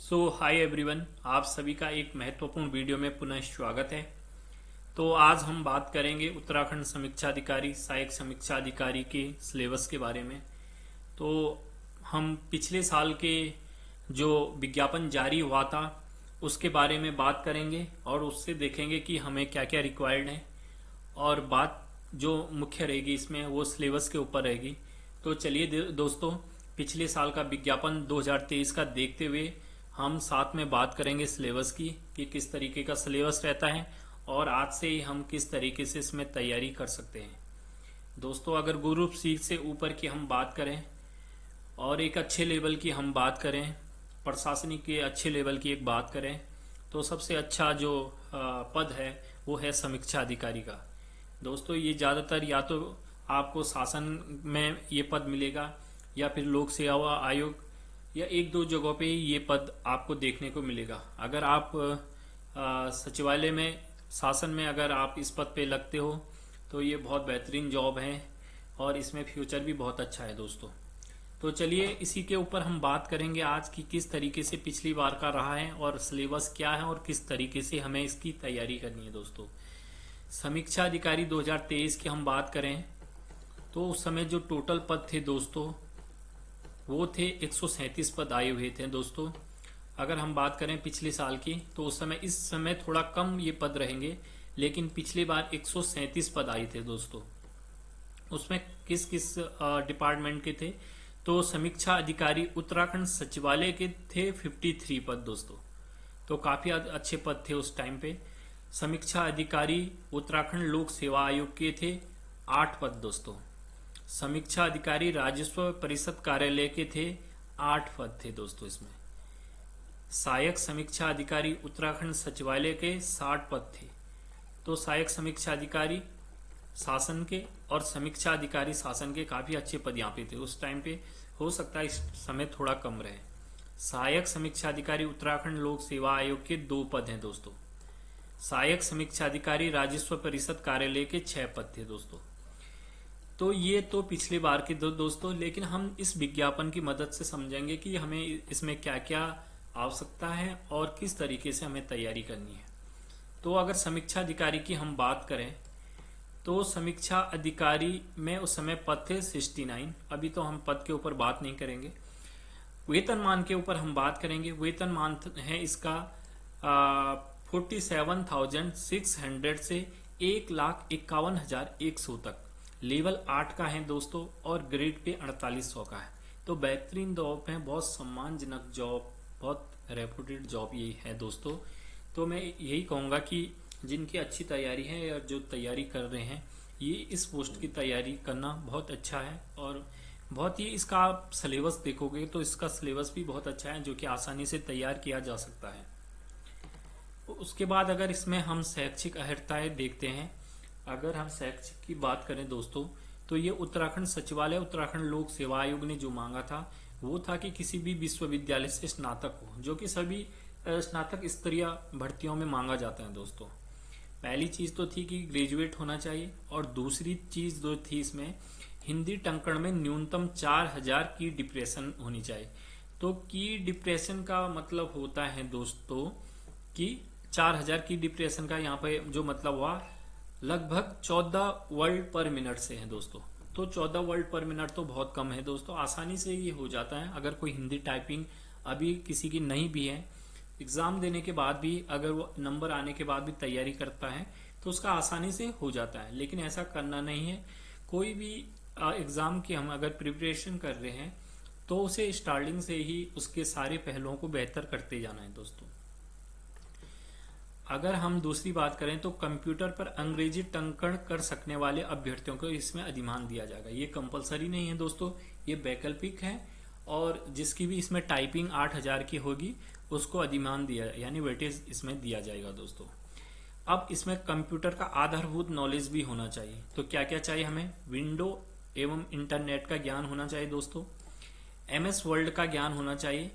Hi everyone, आप सभी का एक महत्वपूर्ण वीडियो में पुनः स्वागत है। तो आज हम बात करेंगे उत्तराखंड समीक्षा अधिकारी सहायक समीक्षा अधिकारी के सिलेबस के बारे में। तो हम पिछले साल के जो विज्ञापन जारी हुआ था उसके बारे में बात करेंगे और उससे देखेंगे कि हमें क्या क्या रिक्वायर्ड है, और बात जो मुख्य रहेगी इसमें वो सिलेबस के ऊपर रहेगी। तो चलिए दोस्तों, पिछले साल का विज्ञापन 2023 का देखते हुए हम साथ में बात करेंगे सिलेबस की कि किस तरीके का सिलेबस रहता है और आज से ही हम किस तरीके से इसमें तैयारी कर सकते हैं। दोस्तों, अगर ग्रुप सी से ऊपर की हम बात करें और एक अच्छे लेवल की हम बात करें, प्रशासनिक के अच्छे लेवल की एक बात करें, तो सबसे अच्छा जो पद है वो है समीक्षा अधिकारी का। दोस्तों, ये ज़्यादातर या तो आपको शासन में ये पद मिलेगा या फिर लोक सेवा आयोग या एक दो जगहों पे ये पद आपको देखने को मिलेगा। अगर आप सचिवालय में शासन में अगर आप इस पद पे लगते हो तो ये बहुत बेहतरीन जॉब है और इसमें फ्यूचर भी बहुत अच्छा है दोस्तों। तो चलिए इसी के ऊपर हम बात करेंगे आज की किस तरीके से पिछली बार का रहा है और सिलेबस क्या है और किस तरीके से हमें इसकी तैयारी करनी है। दोस्तों, समीक्षा अधिकारी 2023 की हम बात करें तो उस समय जो टोटल पद थे दोस्तों वो थे 137 पद आए हुए थे दोस्तों। अगर हम बात करें पिछले साल की तो उस समय इस समय थोड़ा कम ये पद रहेंगे, लेकिन पिछली बार 137 पद आए थे दोस्तों। उसमें किस किस डिपार्टमेंट के थे तो समीक्षा अधिकारी उत्तराखंड सचिवालय के थे 53 पद दोस्तों। तो काफी अच्छे पद थे उस टाइम पे। समीक्षा अधिकारी उत्तराखंड लोक सेवा आयोग के थे 8 पद दोस्तों। समीक्षा अधिकारी राजस्व परिषद कार्यालय के थे 8 पद थे दोस्तों। इसमें सहायक समीक्षा अधिकारी उत्तराखंड सचिवालय के 60 पद थे। तो सहायक समीक्षा अधिकारी शासन के और समीक्षा अधिकारी शासन के काफी अच्छे पद यहाँ पे थे उस टाइम पे। हो सकता है इस समय थोड़ा कम रहे। सहायक समीक्षा अधिकारी उत्तराखंड लोक सेवा आयोग के 2 पद हैं दोस्तों। सहायक समीक्षा अधिकारी राजस्व परिषद कार्यालय के 6 पद थे दोस्तों। तो ये तो पिछले बार के दोस्तों, लेकिन हम इस विज्ञापन की मदद से समझेंगे कि हमें इसमें क्या क्या आवश्यकता है और किस तरीके से हमें तैयारी करनी है। तो अगर समीक्षा अधिकारी की हम बात करें तो समीक्षा अधिकारी में उस समय पद थे 69। अभी तो हम पद के ऊपर बात नहीं करेंगे, वेतनमान के ऊपर हम बात करेंगे। वेतनमान है इसका 47,600 से 1,51,100 तक। लेवल 8 का है दोस्तों और ग्रेड पे 4800 का है। तो बेहतरीन जॉब है, बहुत सम्मानजनक जॉब, बहुत रेपुटेड जॉब ये है दोस्तों। तो मैं यही कहूँगा कि जिनकी अच्छी तैयारी है या जो तैयारी कर रहे हैं ये इस पोस्ट की तैयारी करना बहुत अच्छा है। और बहुत ही इसका आप सिलेबस देखोगे तो इसका सिलेबस भी बहुत अच्छा है जो कि आसानी से तैयार किया जा सकता है। उसके बाद अगर इसमें हम शैक्षिक अर्हताएं देखते हैं, अगर हम शैक्षिक की बात करें दोस्तों तो ये उत्तराखंड सचिवालय उत्तराखंड लोक सेवा आयोग ने जो मांगा था वो था कि किसी भी विश्वविद्यालय से स्नातक हो, जो कि सभी स्नातक स्तरीय भर्तियों में मांगा जाता है दोस्तों। पहली चीज तो थी कि ग्रेजुएट होना चाहिए और दूसरी चीज जो थी इसमें हिंदी टंकण में न्यूनतम 4000 की डिप्रेशन होनी चाहिए। तो की डिप्रेशन का मतलब होता है दोस्तों कि 4000 की डिप्रेशन का यहाँ पे जो मतलब हुआ लगभग 14 वर्ड पर मिनट से है दोस्तों। तो 14 वर्ड पर मिनट तो बहुत कम है दोस्तों, आसानी से ये हो जाता है। अगर कोई हिंदी टाइपिंग अभी किसी की नहीं भी है, एग्जाम देने के बाद भी अगर वो नंबर आने के बाद भी तैयारी करता है तो उसका आसानी से हो जाता है। लेकिन ऐसा करना नहीं है। कोई भी एग्जाम की हम अगर प्रिपरेशन कर रहे हैं तो उसे स्टार्टिंग से ही उसके सारे पहलुओं को बेहतर करते जाना है दोस्तों। अगर हम दूसरी बात करें तो कंप्यूटर पर अंग्रेजी टंकण कर सकने वाले अभ्यर्थियों को इसमें अधिमान दिया जाएगा। ये कंपलसरी नहीं है दोस्तों, ये वैकल्पिक है। और जिसकी भी इसमें टाइपिंग 8000 की होगी उसको अधिमान दिया यानी वेटेज इसमें दिया जाएगा दोस्तों। अब इसमें कंप्यूटर का आधारभूत नॉलेज भी होना चाहिए। तो क्या क्या चाहिए हमें? विंडो एवं इंटरनेट का ज्ञान होना चाहिए दोस्तों, MS वर्ल्ड का ज्ञान होना चाहिए,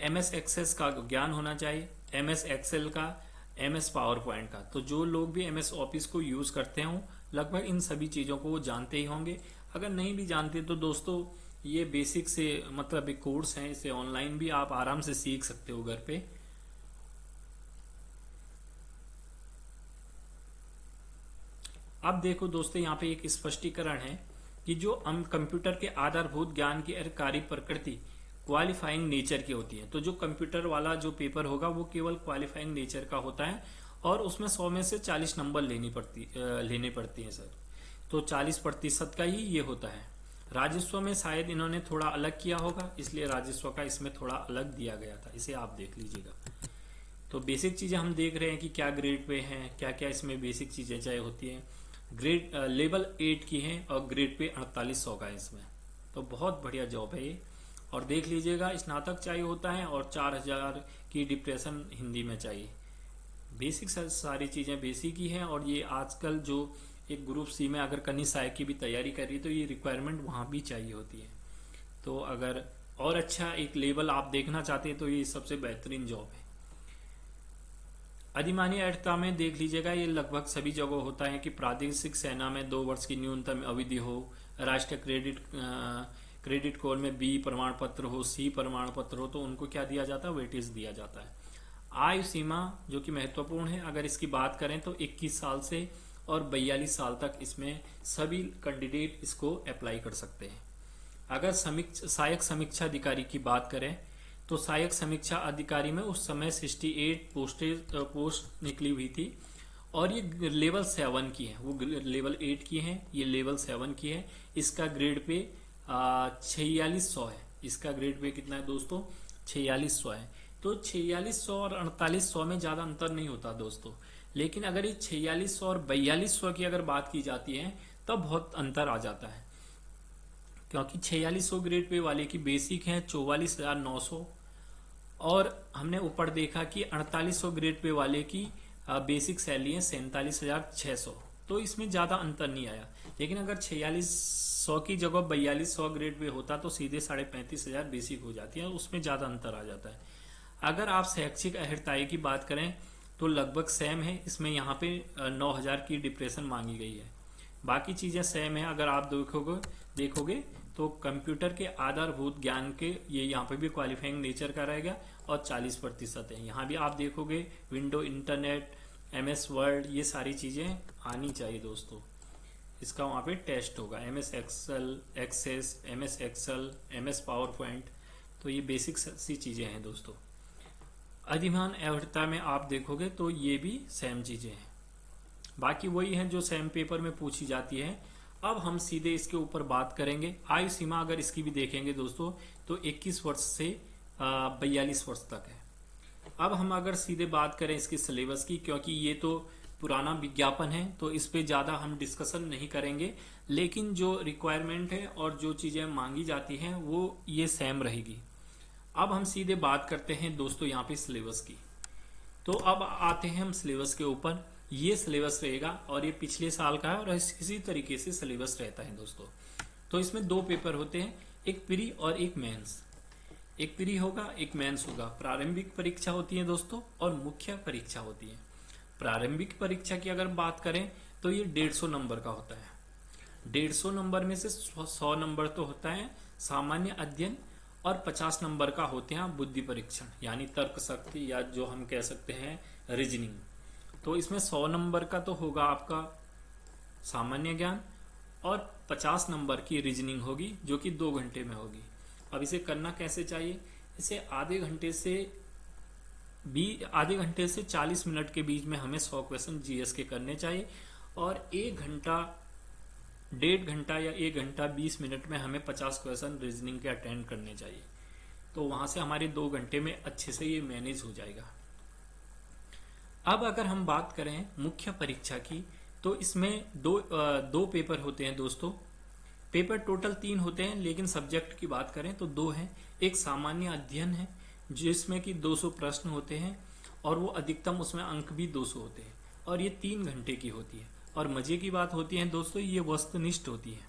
MS एक्सेस का ज्ञान होना चाहिए, MS एक्सेल का, MS पावर पॉइंट का। तो जो लोग भी MS ऑफिस को यूज करते हो लगभग इन सभी चीजों को वो जानते ही होंगे। अगर नहीं भी जानते तो दोस्तों ये बेसिक से मतलब एक कोर्स है, इसे ऑनलाइन भी आप आराम से सीख सकते हो घर पे। अब देखो दोस्तों, यहाँ पे एक स्पष्टीकरण है कि जो हम कंप्यूटर के आधारभूत ज्ञान की कार्य प्रकृति क्वालिफाइंग नेचर की होती है। तो जो कंप्यूटर वाला जो पेपर होगा वो केवल क्वालिफाइंग नेचर का होता है और उसमें 100 में से 40 नंबर लेने पड़ती है सर। तो 40% का ही ये होता है। राजस्व में शायद इन्होंने थोड़ा अलग किया होगा, इसलिए राजस्व का इसमें थोड़ा अलग दिया गया था, इसे आप देख लीजिएगा। तो बेसिक चीजें हम देख रहे हैं कि क्या ग्रेड पे हैं, क्या क्या इसमें बेसिक चीजें चाहिए होती हैं। ग्रेड लेवल 8 की है और ग्रेड पे 4800 का है इसमें। तो बहुत बढ़िया जॉब है ये। और देख लीजिएगा, स्नातक चाहिए होता है और 4000 की डिप्रेशन हिंदी में चाहिए। बेसिक सारी चीजें बेसिक ही हैं। और ये आजकल जो एक ग्रुप सी में अगर कहीं सहायक की भी तैयारी कर रही है तो ये रिक्वायरमेंट वहां भी चाहिए होती है। तो अगर और अच्छा एक लेवल आप देखना चाहते हैं तो ये सबसे बेहतरीन जॉब है। अधिमानी अर्थता में देख लीजिएगा, ये लगभग सभी जगह होता है कि प्रादेशिक सेना में 2 वर्ष की न्यूनतम अवधि हो, राष्ट्रीय क्रेडिट कोर में बी प्रमाण पत्र हो, सी प्रमाण पत्र हो, तो उनको क्या दिया जाता है, वेटेज दिया जाता है। आयु सीमा जो कि महत्वपूर्ण है, अगर इसकी बात करें तो 21 साल से और 42 साल तक इसमें सभी कैंडिडेट इसको अप्लाई कर सकते हैं। अगर सहायक समीक्षा अधिकारी की बात करें तो सहायक समीक्षा अधिकारी में उस समय 68 पोस्ट निकली हुई थी और ये लेवल 7 की है, वो लेवल 8 की है, ये लेवल 7 की है। इसका ग्रेड पे 4600 है। इसका ग्रेड पे कितना है दोस्तों, 4600 है। तो 4600 और 4800 में ज्यादा अंतर नहीं होता दोस्तों। लेकिन अगर ये 4600 और 4200 की अगर बात की जाती है तब बहुत अंतर आ जाता है, क्योंकि 4600 ग्रेड पे वाले की बेसिक है 44,900 और हमने ऊपर देखा कि 4800 ग्रेड पे वाले की बेसिक सैलरी है 47,600। तो इसमें ज्यादा अंतर नहीं आया। लेकिन अगर 4600 की जगह 4200 ग्रेड पे होता तो सीधे 35,500 बेसिक हो जाती है, उसमें ज्यादा अंतर आ जाता है। अगर आप शैक्षिक अर्हताई की बात करें तो लगभग सेम है, इसमें यहाँ पे 9000 की डिप्रेशन मांगी गई है। बाकी चीजें सेम है। अगर आप देखोगे तो कंप्यूटर के आधारभूत ज्ञान के ये यहाँ पे भी क्वालिफाइंग नेचर का रहेगा और 40% है। यहाँ भी आप देखोगे विंडो, इंटरनेट, MS वर्ड, ये सारी चीजें आनी चाहिए दोस्तों। इसका वहाँ पे टेस्ट होगा, MS excel, access, MS excel, MS PowerPoint. तो ये बेसिक सी चीजें हैं दोस्तों। अधिमान अर्हता में आप देखोगे तो ये भी सेम चीजें हैं, बाकी वही है जो सेम पेपर में पूछी जाती है। अब हम सीधे इसके ऊपर बात करेंगे। आयु सीमा अगर इसकी भी देखेंगे दोस्तों तो 21 वर्ष से 42 वर्ष तक है। अब हम अगर सीधे बात करें इसके सिलेबस की, क्योंकि ये तो पुराना विज्ञापन है तो इस पे ज्यादा हम डिस्कशन नहीं करेंगे, लेकिन जो रिक्वायरमेंट है और जो चीजें मांगी जाती हैं वो ये सेम रहेगी। अब हम सीधे बात करते हैं दोस्तों यहाँ पे सिलेबस की। तो अब आते हैं हम सिलेबस के ऊपर। ये सिलेबस रहेगा और ये पिछले साल का है और इसी तरीके से सिलेबस रहता है दोस्तों। तो इसमें 2 पेपर होते हैं, एक प्री और एक मेंस। एक प्री होगा, एक मेंस होगा। प्रारंभिक परीक्षा होती है दोस्तों और मुख्य परीक्षा होती है। प्रारंभिक परीक्षा की अगर बात करें तो ये 150 नंबर का होता है। 150 नंबर में से 100 नंबर तो होता है सामान्य अध्ययन और 50 नंबर का होते हैं बुद्धि परीक्षण, यानी तर्क शक्ति या जो हम कह सकते हैं रीजनिंग। तो इसमें 100 नंबर का तो होगा आपका सामान्य ज्ञान और 50 नंबर की रीजनिंग होगी जो कि 2 घंटे में होगी। अब इसे करना कैसे चाहिए, इसे आधे घंटे से 40 मिनट के बीच में हमें 100 क्वेश्चन GS के करने चाहिए और 1.5 घंटा या 1 घंटा 20 मिनट में हमें 50 क्वेश्चन रीजनिंग के अटेंड करने चाहिए। तो वहां से हमारे 2 घंटे में अच्छे से ये मैनेज हो जाएगा। अब अगर हम बात करें मुख्य परीक्षा की तो इसमें दो पेपर होते हैं दोस्तों। पेपर टोटल 3 होते हैं, लेकिन सब्जेक्ट की बात करें तो 2 हैं। एक सामान्य अध्ययन है जिसमें कि 200 प्रश्न होते हैं और वो अधिकतम उसमें अंक भी 200 होते हैं और ये 3 घंटे की होती है। और मजे की बात होती है दोस्तों, ये वस्तुनिष्ठ होती है,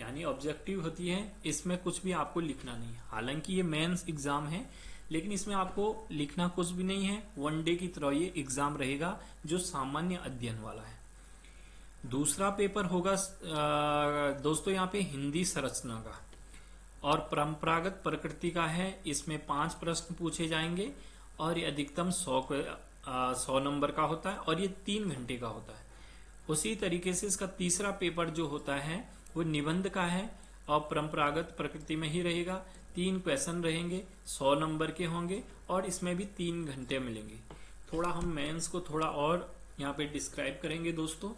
यानी ऑब्जेक्टिव होती है। इसमें कुछ भी आपको लिखना नहीं है। हालांकि ये मेंस एग्जाम है, लेकिन इसमें आपको लिखना कुछ भी नहीं है। 1 डे की तरह ये एग्जाम रहेगा जो सामान्य अध्ययन वाला है। दूसरा पेपर होगा दोस्तों यहाँ पे हिंदी संरचना का। और परंपरागत प्रकृति का है, इसमें 5 प्रश्न पूछे जाएंगे और ये अधिकतम 100 नंबर का होता है और ये 3 घंटे का होता है। उसी तरीके से इसका तीसरा पेपर जो होता है वो निबंध का है और परंपरागत प्रकृति में ही रहेगा। 3 क्वेश्चन रहेंगे, 100 नंबर के होंगे और इसमें भी 3 घंटे मिलेंगे। थोड़ा हम मेंस को थोड़ा और यहाँ पे डिस्क्राइब करेंगे दोस्तों।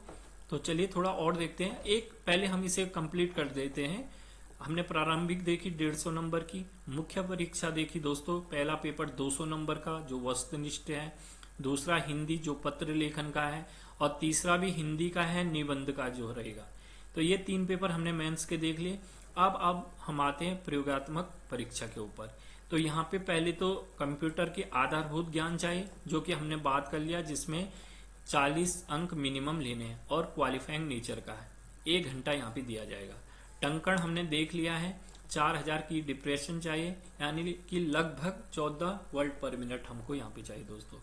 तो चलिए थोड़ा और देखते हैं। एक पहले हम इसे कंप्लीट कर देते हैं। हमने प्रारंभिक देखी 150 नंबर की, मुख्य परीक्षा देखी दोस्तों, पहला पेपर 200 नंबर का जो वस्तुनिष्ठ है, दूसरा हिंदी जो पत्र लेखन का है और तीसरा भी हिंदी का है, निबंध का जो रहेगा। तो ये 3 पेपर हमने मेंस के देख लिए। अब हम आते हैं प्रयोगात्मक परीक्षा के ऊपर। तो यहाँ पे पहले तो कंप्यूटर के आधारभूत ज्ञान चाहिए जो कि हमने बात कर लिया, जिसमें 40 अंक मिनिमम लेने हैं और क्वालिफाइंग नेचर का है। 1 घंटा यहाँ पे दिया जाएगा। टंकण हमने देख लिया है, 4000 की डिप्रेशन चाहिए, यानी कि लगभग 14 वर्ड पर मिनट हमको यहाँ पे चाहिए दोस्तों।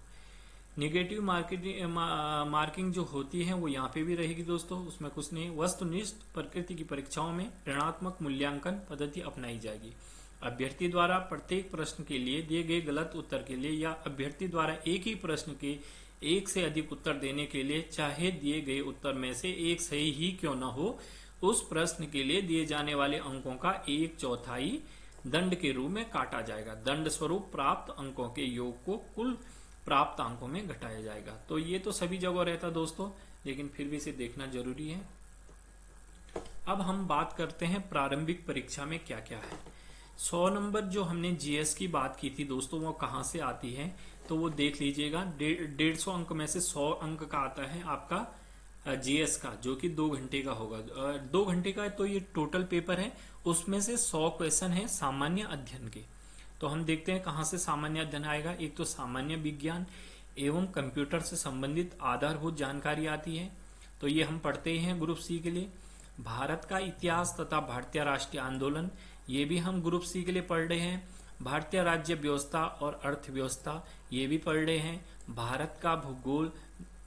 निगेटिव मार्किंग जो होती है वो यहाँ पे भी रहेगी दोस्तों, उसमें कुछ नहीं। वस्तुनिष्ठ प्रकृति की परीक्षाओं में ऋणात्मक मूल्यांकन पद्धति अपनाई जाएगी। अभ्यर्थी द्वारा प्रत्येक प्रश्न के लिए दिए गए गलत उत्तर के लिए या अभ्यर्थी द्वारा एक ही प्रश्न के 1 से अधिक उत्तर देने के लिए, चाहे दिए गए उत्तर में से एक सही ही क्यों न हो, उस प्रश्न के लिए दिए जाने वाले अंकों का 1/4 दंड के रूप में काटा जाएगा। दंड स्वरूप प्राप्त अंकों के योग को कुल प्राप्त अंकों में घटाया जाएगा। तो ये तो सभी जगह रहता दोस्तों, लेकिन फिर भी इसे देखना जरूरी है। अब हम बात करते हैं प्रारंभिक परीक्षा में क्या क्या है। 100 नंबर जो हमने जीएस की बात की थी दोस्तों, वो कहाँ से आती है तो वो देख लीजिएगा। 150 अंक में से 100 अंक का आता है आपका जीएस का, जो कि 2 घंटे का होगा। 2 घंटे का तो ये टोटल पेपर है, उसमें से 100 क्वेश्चन है सामान्य अध्ययन के। तो हम देखते हैं कहाँ से सामान्य अध्ययन आएगा। एक तो सामान्य विज्ञान एवं कंप्यूटर से संबंधित आधारभूत जानकारी आती है, तो ये हम पढ़ते हैं ग्रुप सी के लिए। भारत का इतिहास तथा भारतीय राष्ट्रीय आंदोलन, ये भी हम ग्रुप सी के लिए पढ़ रहे हैं। भारतीय राज्य व्यवस्था और अर्थव्यवस्था, ये भी पढ़ रहे हैं। भारत का भूगोल,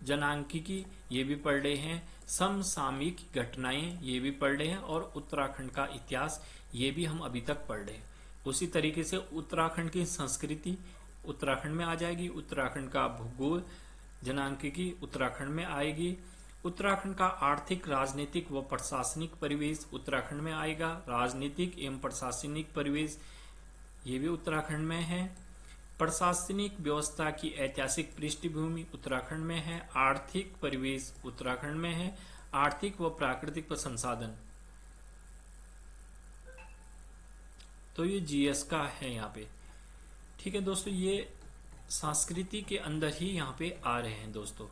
जनांकिकी, ये भी पढ़ रहे हैं। समसामयिक घटनाएं, ये भी पढ़ रहे हैं। और उत्तराखंड का इतिहास, ये भी हम अभी तक पढ़ रहे हैं। उसी तरीके से उत्तराखंड की संस्कृति उत्तराखंड में आ जाएगी। उत्तराखंड का भूगोल, जनांकिकी उत्तराखंड में आएगी। उत्तराखंड का आर्थिक, राजनीतिक व प्रशासनिक परिवेश उत्तराखंड में आएगा। राजनीतिक एवं प्रशासनिक परिवेश, ये भी उत्तराखंड में है। प्रशासनिक व्यवस्था की ऐतिहासिक पृष्ठभूमि उत्तराखंड में है। आर्थिक परिवेश उत्तराखंड में है। आर्थिक व प्राकृतिक संसाधन, तो ये जीएस का है यहाँ पे। ठीक है दोस्तों, ये संस्कृति के अंदर ही यहाँ पे आ रहे हैं दोस्तों।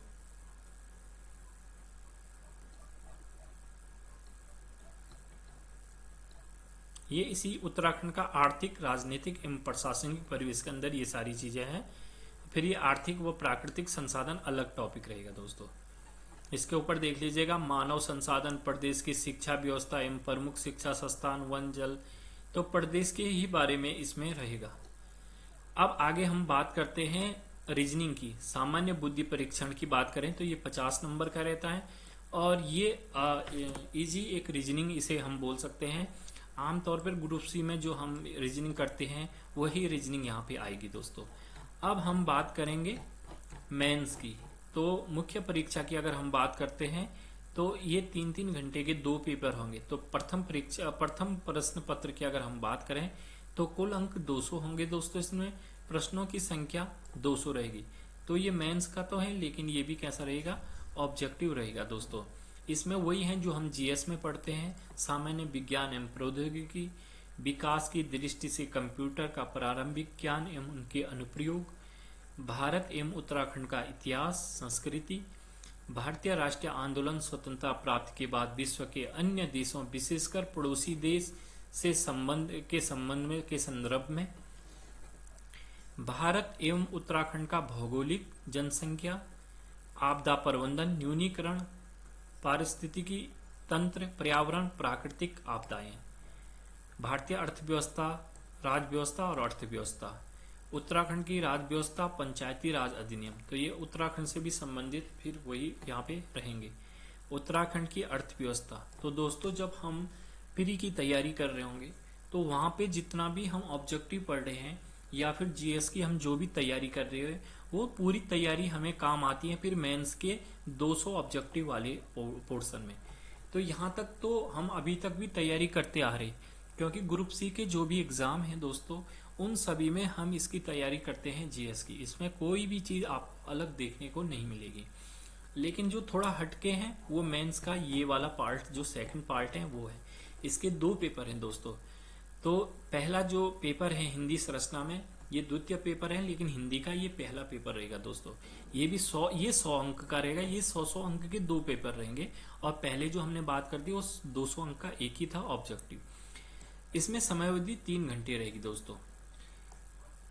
ये इसी उत्तराखंड का आर्थिक, राजनीतिक एवं प्रशासनिक परिवेश के अंदर ये सारी चीजें हैं। फिर ये आर्थिक व प्राकृतिक संसाधन अलग टॉपिक रहेगा दोस्तों। इसके ऊपर देख लीजिएगा, मानव संसाधन, प्रदेश की शिक्षा व्यवस्था एवं प्रमुख शिक्षा संस्थान, वन, जल, तो प्रदेश के ही बारे में इसमें रहेगा। अब आगे हम बात करते हैं रीजनिंग की। सामान्य बुद्धि परीक्षण की बात करें तो ये 50 नंबर का रहता है और ये इजी एक रीजनिंग इसे हम बोल सकते हैं। आमतौर पर ग्रुप सी में जो हम रीजनिंग करते हैं वही रीजनिंग यहाँ पे आएगी दोस्तों। अब हम बात करेंगे मेंस की। तो मुख्य परीक्षा की अगर हम बात करते हैं तो ये 3-3 घंटे के 2 पेपर होंगे। तो प्रथम प्रश्न पत्र की अगर हम बात करें तो कुल अंक 200 होंगे दोस्तों। इसमें प्रश्नों की संख्या 200 रहेगी। तो ये मेंस का तो है, लेकिन ये भी कैसा रहेगा, ऑब्जेक्टिव रहेगा दोस्तों। इसमें वही है जो हम जीएस में पढ़ते हैं। सामान्य विज्ञान एवं प्रौद्योगिकी, विकास की दृष्टि से कंप्यूटर का प्रारंभिक ज्ञान एवं उनके अनुप्रयोग, भारत एवं उत्तराखंड का इतिहास, संस्कृति, भारतीय राष्ट्रीय आंदोलन, स्वतंत्रता प्राप्ति के बाद विश्व के अन्य देशों विशेषकर पड़ोसी देश से संबंध के संदर्भ में, भारत एवं उत्तराखंड का भौगोलिक, जनसंख्या, आपदा प्रबंधन, न्यूनीकरण, पारिस्थितिकी तंत्र, पर्यावरण, प्राकृतिक आपदाएं, भारतीय अर्थव्यवस्था, राज व्यवस्था और अर्थव्यवस्था, उत्तराखंड की राज व्यवस्था, पंचायती राज अधिनियम, तो ये उत्तराखंड से भी संबंधित फिर वही यहाँ पे रहेंगे। उत्तराखंड की अर्थव्यवस्था, तो दोस्तों जब हम प्री की तैयारी कर रहे होंगे तो वहां पे जितना भी हम ऑब्जेक्टिव पढ़ रहे हैं या फिर जीएस की हम जो भी तैयारी कर रहे हैं वो पूरी तैयारी हमें काम आती है फिर मेंस के 200 ऑब्जेक्टिव वाले पोर्शन में। तो यहाँ तक तो हम अभी तक भी तैयारी करते आ रहे, क्योंकि ग्रुप सी के जो भी एग्जाम हैं दोस्तों उन सभी में हम इसकी तैयारी करते हैं जीएस की। इसमें कोई भी चीज आप अलग देखने को नहीं मिलेगी। लेकिन जो थोड़ा हटके हैं वो मेंस का ये वाला पार्ट जो सेकंड पार्ट है वो है। इसके 2 पेपर हैं दोस्तों। तो पहला जो पेपर है हिंदी संरचना में ये द्वितीय पेपर है, लेकिन हिंदी का ये पहला पेपर रहेगा दोस्तों। ये भी 100 अंक का रहेगा। ये 100 अंक के 2 पेपर रहेंगे और पहले जो हमने बात कर दी वो 200 अंक का एक ही था ऑब्जेक्टिव। इसमें समयावधि 3 घंटे रहेगी दोस्तों।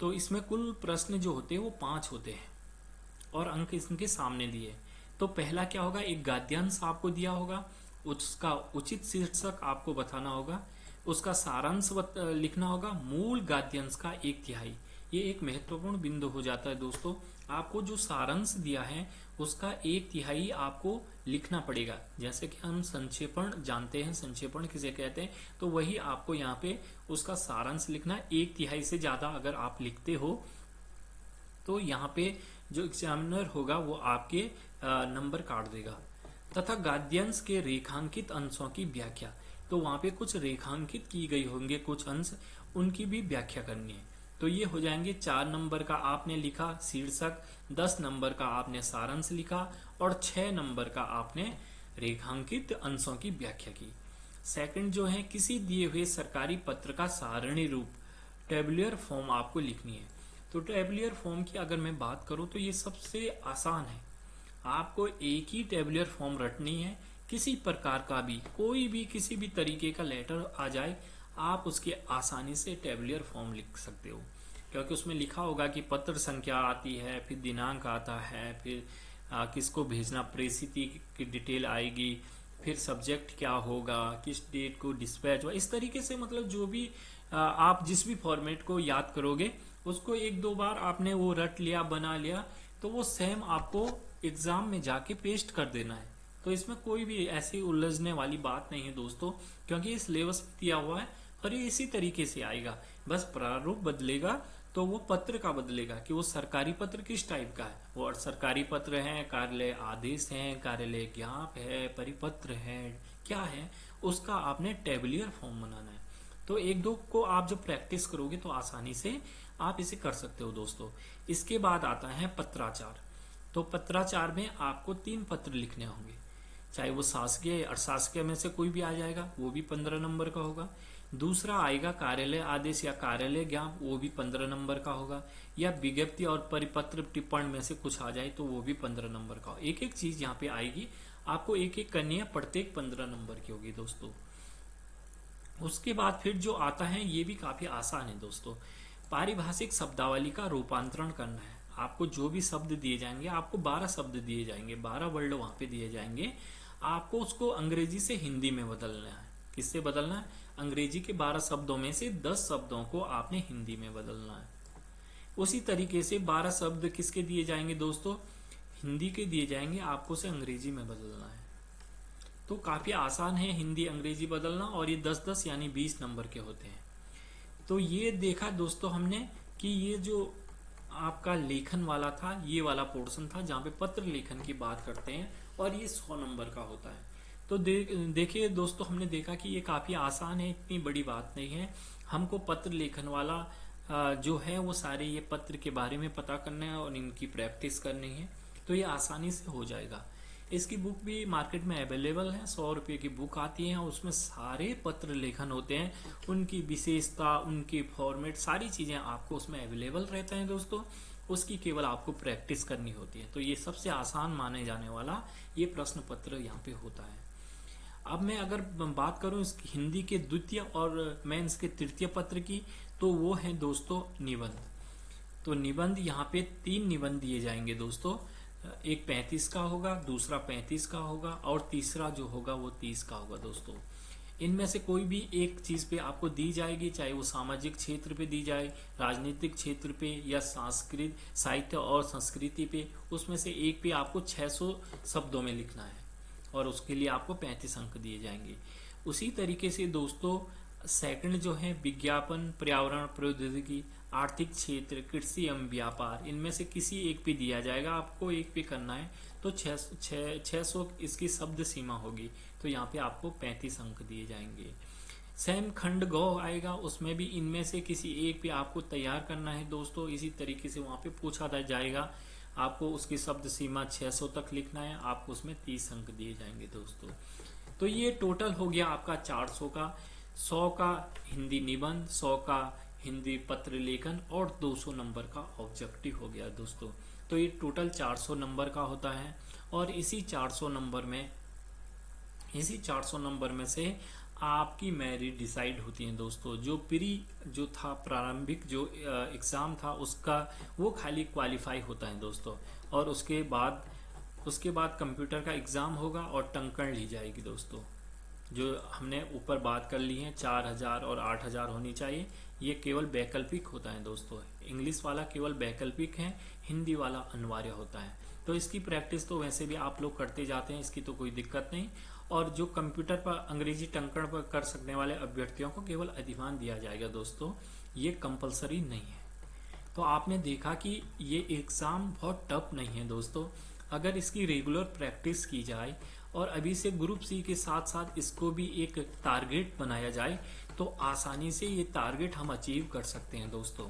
तो इसमें कुल प्रश्न जो होते हैं वो 5 होते हैं और अंक इनके सामने दिए। तो पहला क्या होगा, एक गद्यांश आपको दिया होगा, उसका उचित शीर्षक आपको बताना होगा, उसका सारांश लिखना होगा, मूल गद्यांश का 1/3। ये एक महत्वपूर्ण बिंदु हो जाता है दोस्तों। आपको जो सारांश दिया है उसका 1/3 आपको लिखना पड़ेगा। जैसे कि हम संक्षेपण जानते हैं, संक्षेपण किसे कहते हैं, तो वही आपको यहाँ पे उसका सारांश लिखना। 1/3 से ज्यादा अगर आप लिखते हो तो यहाँ पे जो एग्जामिनर होगा वो आपके नंबर काट देगा। तथा गद्यांश के रेखांकित अंशों की व्याख्या, तो वहां पे कुछ रेखांकित की गई होंगे कुछ अंश, उनकी भी व्याख्या करनी है। तो ये हो जाएंगे 4 नंबर का आपने लिखा शीर्षक, 10 नंबर का आपने सारांश लिखा और 6 नंबर का आपने रेखांकित अंशों की व्याख्या की। सेकंड जो है, किसी दिए हुए सरकारी पत्र का सारणी रूप टेबुलर फॉर्म आपको लिखनी है। तो टेबुलर फॉर्म की अगर मैं बात करूं तो ये सबसे आसान है। आपको एक ही टेबुलर फॉर्म रटनी है। किसी प्रकार का भी कोई भी किसी भी तरीके का लेटर आ जाए आप उसके आसानी से टेबुलर फॉर्म लिख सकते हो, क्योंकि उसमें लिखा होगा कि पत्र संख्या आती है, फिर दिनांक आता है, फिर किसको भेजना, प्रेषित की डिटेल आएगी, फिर सब्जेक्ट क्या होगा, किस डेट को डिस्पैच हुआ, इस तरीके से मतलब जो भी आप जिस भी फॉर्मेट को याद करोगे उसको 1-2 बार आपने वो रट लिया, बना लिया, तो वो सेम आपको एग्जाम में जाके पेस्ट कर देना है। तो इसमें कोई भी ऐसी उलझने वाली बात नहीं है दोस्तों, क्योंकि ये सिलेबस दिया हुआ है और ये इसी तरीके से आएगा। बस प्रारूप बदलेगा तो वो पत्र का बदलेगा कि वो सरकारी पत्र किस टाइप का है। वो सरकारी पत्र है, कार्यालय आदेश है, कार्यालय ज्ञाप है, परिपत्र है, क्या है, उसका आपने टेबुलर फॉर्म बनाना है। तो 1-2 को आप जब प्रैक्टिस करोगे तो आसानी से आप इसे कर सकते हो दोस्तों। इसके बाद आता है पत्राचार। तो पत्राचार में आपको 3 पत्र लिखने होंगे, चाहे वो शासकीय या अशासकीय में से कोई भी आ जाएगा, वो भी 15 नंबर का होगा। दूसरा आएगा कार्यालय आदेश या कार्यालय ज्ञाप, वो भी 15 नंबर का होगा। या विज्ञप्ति और परिपत्र टिप्पण में से कुछ आ जाए तो वो भी 15 नंबर का होगा। एक एक चीज यहाँ पे आएगी, आपको एक एक करनी है, प्रत्येक 15 नंबर की होगी दोस्तों। उसके बाद फिर जो आता है ये भी काफी आसान है दोस्तों। पारिभाषिक शब्दावली का रूपांतरण करना है। आपको जो भी शब्द दिए जाएंगे, आपको 12 शब्द दिए जाएंगे, 12 वर्ड वहां पे दिए जाएंगे, आपको उसको अंग्रेजी से हिंदी में बदलना है। किससे बदलना है? अंग्रेजी के 12 शब्दों में से 10 शब्दों को आपने हिंदी में बदलना है। उसी तरीके से 12 शब्द किसके दिए जाएंगे दोस्तों? हिंदी के दिए जाएंगे, आपको उसे अंग्रेजी में बदलना है। तो काफी आसान है हिंदी अंग्रेजी बदलना, और ये 10-10 यानी 20 नंबर के होते हैं। तो ये देखा दोस्तों हमने कि ये जो आपका लेखन वाला था, ये वाला पोर्शन था जहाँ पे पत्र लेखन की बात करते हैं, और ये 100 नंबर का होता है। तो देखिए दोस्तों, हमने देखा कि ये काफी आसान है, इतनी बड़ी बात नहीं है। हमको पत्र लेखन वाला जो है वो सारे ये पत्र के बारे में पता करना है और इनकी प्रैक्टिस करनी है, तो ये आसानी से हो जाएगा। इसकी बुक भी मार्केट में अवेलेबल है, 100 रुपये की बुक आती है, उसमें सारे पत्र लेखन होते हैं, उनकी विशेषता, उनकी फॉर्मेट, सारी चीजें आपको उसमें अवेलेबल रहते हैं दोस्तों। उसकी केवल आपको प्रैक्टिस करनी होती है। तो ये सबसे आसान माने जाने वाला ये प्रश्न पत्र यहाँ पे होता है। अब मैं अगर बात करूं इस हिंदी के द्वितीय और मेंस के तृतीय पत्र की, तो वो है दोस्तों निबंध। तो निबंध यहाँ पे 3 निबंध दिए जाएंगे दोस्तों। एक 35 का होगा, दूसरा 35 का होगा, और तीसरा जो होगा वो 30 का होगा दोस्तों। इनमें से कोई भी एक चीज पे आपको दी जाएगी, चाहे वो सामाजिक क्षेत्र पे दी जाए, राजनीतिक क्षेत्र पे, या संस्कृत, साहित्य और संस्कृति पे, उसमें से एक पे आपको 600 शब्दों में लिखना है, और उसके लिए आपको 35 अंक दिए जाएंगे। उसी तरीके से दोस्तों सेकंड जो है विज्ञापन, पर्यावरण, प्रौद्योगिकी, आर्थिक क्षेत्र, कृषि एवं व्यापार, इनमें से किसी एक पे दिया जाएगा, आपको एक पे करना है। तो 600 इसकी शब्द सीमा होगी, तो यहाँ पे आपको 35 अंक दिए जाएंगे। सेम खंड गौ आएगा, उसमें भी इनमें से किसी एक पे आपको तैयार करना है दोस्तों। इसी तरीके से वहां पे पूछा जाएगा, आपको उसकी शब्द सीमा 600 तक लिखना है, आपको उसमें 30 अंक दिए जाएंगे दोस्तों। तो ये टोटल हो गया आपका 400 का। 100 का हिंदी निबंध, 100 का हिंदी पत्र लेखन और 200 नंबर का ऑब्जेक्टिव हो गया दोस्तों। तो ये टोटल 400 नंबर का होता है। और इसी 400 नंबर में से आपकी मेरिट डिसाइड होती है दोस्तों। जो था प्रारंभिक जो एग्जाम था उसका, वो खाली क्वालिफाई होता है दोस्तों। और उसके बाद कंप्यूटर का एग्जाम होगा और टंकण ली जाएगी दोस्तों। जो हमने ऊपर बात कर ली है 4000 और 8000 होनी चाहिए, ये केवल वैकल्पिक होता है दोस्तों। इंग्लिश वाला केवल वैकल्पिक है, हिंदी वाला अनिवार्य होता है। तो इसकी प्रैक्टिस तो वैसे भी आप लोग करते जाते हैं, इसकी तो कोई दिक्कत नहीं। और जो कंप्यूटर पर अंग्रेजी टंकण पर कर सकने वाले अभ्यर्थियों को केवल अधिमान दिया जाएगा दोस्तों, ये कंपलसरी नहीं है। तो आपने देखा कि ये एग्जाम बहुत टफ नहीं है दोस्तों। अगर इसकी रेगुलर प्रैक्टिस की जाए और अभी से ग्रुप सी के साथ साथ इसको भी एक टारगेट बनाया जाए, तो आसानी से ये टारगेट हम अचीव कर सकते हैं दोस्तों।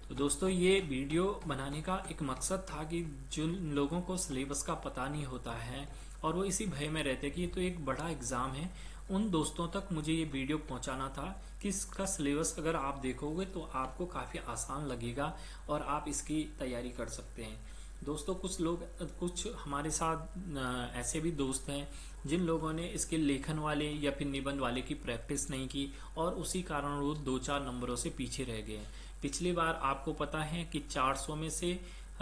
तो दोस्तों ये वीडियो बनाने का एक मकसद था कि जिन लोगों को सिलेबस का पता नहीं होता है और वो इसी भय में रहते कि ये तो एक बड़ा एग्जाम है, उन दोस्तों तक मुझे ये वीडियो पहुंचाना था कि इसका सिलेबस अगर आप देखोगे तो आपको काफी आसान लगेगा और आप इसकी तैयारी कर सकते हैं दोस्तों। कुछ हमारे साथ ऐसे भी दोस्त हैं जिन लोगों ने इसके लेखन वाले या फिर निबंध वाले की प्रैक्टिस नहीं की और उसी कारण वो 2-4 नंबरों से पीछे रह गए। पिछली बार आपको पता है कि 400 में से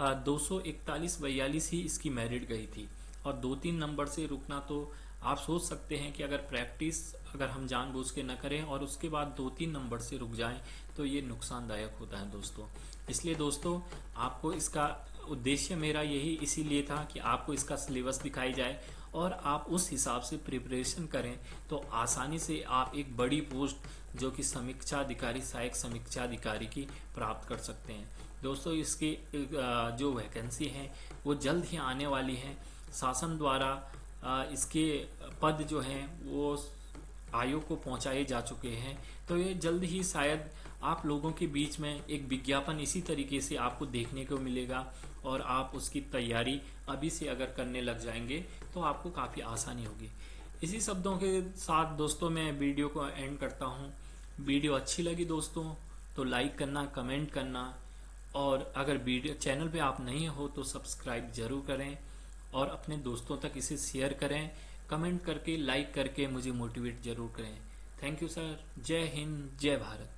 241-42 ही इसकी मेरिट गई थी और 2-3 नंबर से रुकना, तो आप सोच सकते हैं कि अगर हम जानबूझ के न करें और उसके बाद 2-3 नंबर से रुक जाएं तो ये नुकसानदायक होता है दोस्तों। इसलिए दोस्तों आपको इसका उद्देश्य मेरा यही इसीलिए था कि आपको इसका सिलेबस दिखाई जाए और आप उस हिसाब से प्रिपरेशन करें तो आसानी से आप एक बड़ी पोस्ट जो कि समीक्षा अधिकारी, सहायक समीक्षा अधिकारी की प्राप्त कर सकते हैं दोस्तों। इसकी जो वैकेंसी है वो जल्द ही आने वाली है। शासन द्वारा इसके पद जो हैं वो आयोग को पहुंचाए जा चुके हैं, तो ये जल्द ही शायद आप लोगों के बीच में एक विज्ञापन इसी तरीके से आपको देखने को मिलेगा और आप उसकी तैयारी अभी से अगर करने लग जाएंगे तो आपको काफ़ी आसानी होगी। इसी शब्दों के साथ दोस्तों मैं वीडियो को एंड करता हूँ। वीडियो अच्छी लगी दोस्तों तो लाइक करना, कमेंट करना और अगर वीडियो चैनल पे आप नहीं हो तो सब्सक्राइब जरूर करें और अपने दोस्तों तक इसे शेयर करें। कमेंट करके, लाइक करके मुझे मोटिवेट जरूर करें। Thank you sir. जय हिंद, जय भारत।